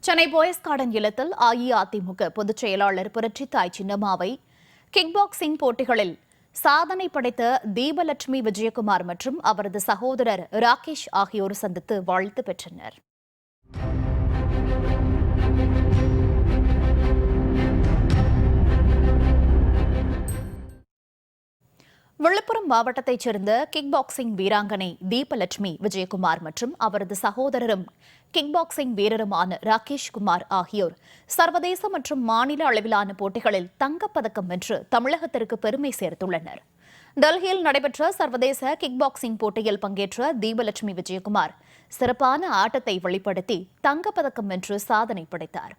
Chennai Poes garden இல்லத்தில் அஇஅதிமுக பொதுச் செயலாளர் புரட்சித்தாய் சின்னம்மாவை கிக் பாக்ஸிங் போட்டிகளில் சாதனை படைத்த தீபலட்சுமி விஜயகுமார் மற்றும் அவரது சகோதரர் ராகேஷ் ஆகியோர் சந்தித்து வாழ்த்து பெற்றனர். விழுப்புரம் மாவட்டத்தைச் சேர்ந்த கிக் பாக்ஸிங் வீராங்கனை தீபலட்சுமி விஜயகுமார் மற்றும் அவரது சகோதரரும் கிக் பாக்ஸிங் வீரருமான ராகேஷ் குமார் ஆகியோர் சர்வதேச மற்றும் மாநில அளவிலான போட்டிகளில் தங்கப்பதக்கம் வென்று தமிழகத்திற்கு பெருமை சேர்த்துள்ளனர். டெல்லியில் நடைபெற்ற சர்வதேச கிக் பாக்ஸிங் போட்டியில் பங்கேற்ற தீபலட்சுமி விஜயகுமார் சிறப்பான ஆட்டத்தை வெளிப்படுத்தி தங்கப்பதக்கம் வென்று சாதனை படைத்தார்.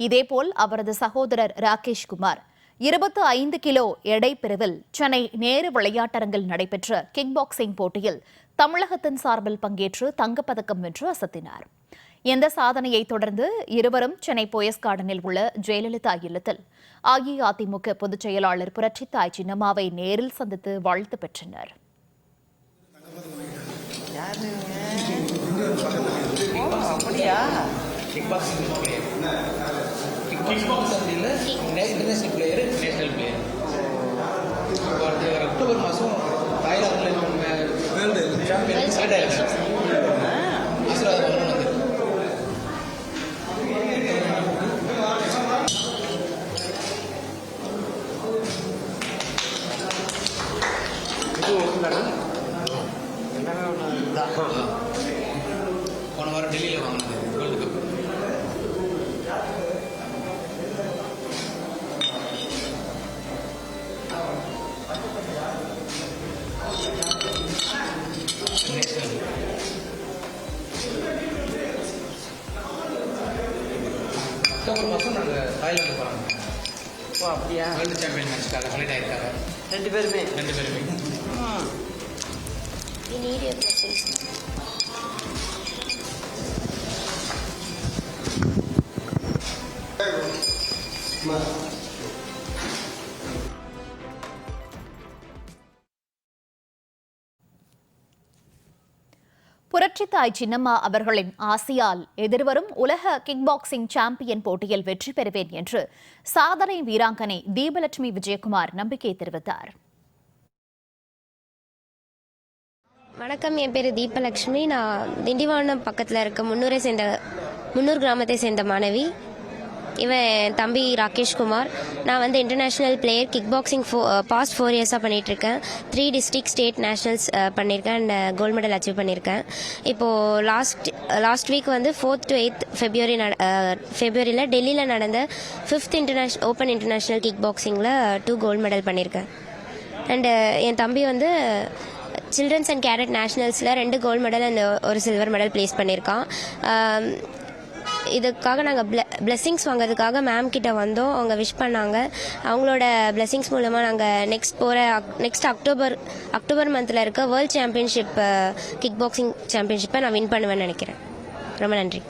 இதேபோல் அவரது சகோதரர் ராகேஷ் குமார் 25 கிலோ எடை பிரிவில் சென்னை நேரு விளையாட்டரங்கில் நடைபெற்ற கிக் பாக்ஸிங் போட்டியில் தமிழகத்தின் சார்பில் பங்கேற்று தங்கப்பதக்கம் வென்று அசத்தினார். இந்த சாதனையை தொடர்ந்து இருவரும் சென்னை போயஸ் கார்டனில் உள்ள ஜெயலலிதா இல்லத்தில் அஇஅதிமுக பொதுச் செயலாளர் புரட்சித்தாய் சின்னம்மாவை நேரில் சந்தித்து வாழ்த்து பெற்றனர். International player, national player. October மாதம் தாய்லாந்தில் சாம்பியன் செலக்ட் ஆயிருக்காங்க. ஆசீர்வாதம் வந்து போன வாரம் டெல்லியில் வாங்கினது வேர்ல்டு கப். அக்டோபர் மாதம் நாங்கள் தாய்லாந்து போகிறாங்க. ஓ அப்படியா? வேர்ல்டு சாம்பியன் மேட்ச்க்காக செலக்ட் ஆகிருக்காங்க ரெண்டு பேருமே. புரட்சித்தாய் சின்னம்மா அவர்களின் ஆசையால் எதிர்வரும் உலக கிக் பாக்ஸிங் சாம்பியன் போட்டியில் வெற்றி பெறுவேன் என்று சாதனை வீராங்கனை தீபலட்சுமி விஜயகுமார் நம்பிக்கை தெரிவித்தார். வணக்கம், என் பேர் தீபலட்சுமி. நான் திண்டிவனம் பக்கத்தில் இருக்க முன்னூர் கிராமத்தை சேர்ந்த மாணவி. இவன் தம்பி ராகேஷ் குமார். நான் international player. Kick boxing past 4 இயர்ஸாக பண்ணிகிட்ருக்கேன். 3 டிஸ்ட்ரிக்ட் ஸ்டேட் நேஷ்னல்ஸ் பண்ணியிருக்கேன் அண்ட் கோல்டு மெடல் அச்சீவ் பண்ணியிருக்கேன். இப்போது last week 4th to 8th ஃபெப்ரவரியில் டெல்லியில் நடந்த 5th ஓப்பன் இன்டர்நேஷ்னல் கிக் பாக்ஸிங்கில் 2 கோல்டு மெடல் பண்ணியிருக்கேன். அண்டு என் தம்பி சில்ட்ரன்ஸ் அண்ட் கேடட் நேஷ்னல்ஸில் 2 கோல்டு மெடல் அண்ட் ஒரு சில்வர் மெடல் ப்ளேஸ் பண்ணியிருக்கான். இதுக்காக நாங்கள் பிளெஸிங்ஸ் வாங்கிறதுக்காக மேம் கிட்ட வந்தோம். அவங்க விஷ் பண்ணாங்க. அவங்களோட பிளெஸிங்ஸ் மூலமாக நாங்கள் நெக்ஸ்ட் அக்டோபர் மந்தில் இருக்க வேர்ல்ட் சாம்பியன்ஷிப் கிக் பாக்ஸிங் சாம்பியன்ஷிப்பை நான் வின் பண்ணுவேன்னு நினைக்கிறேன். ரொம்ப நன்றி.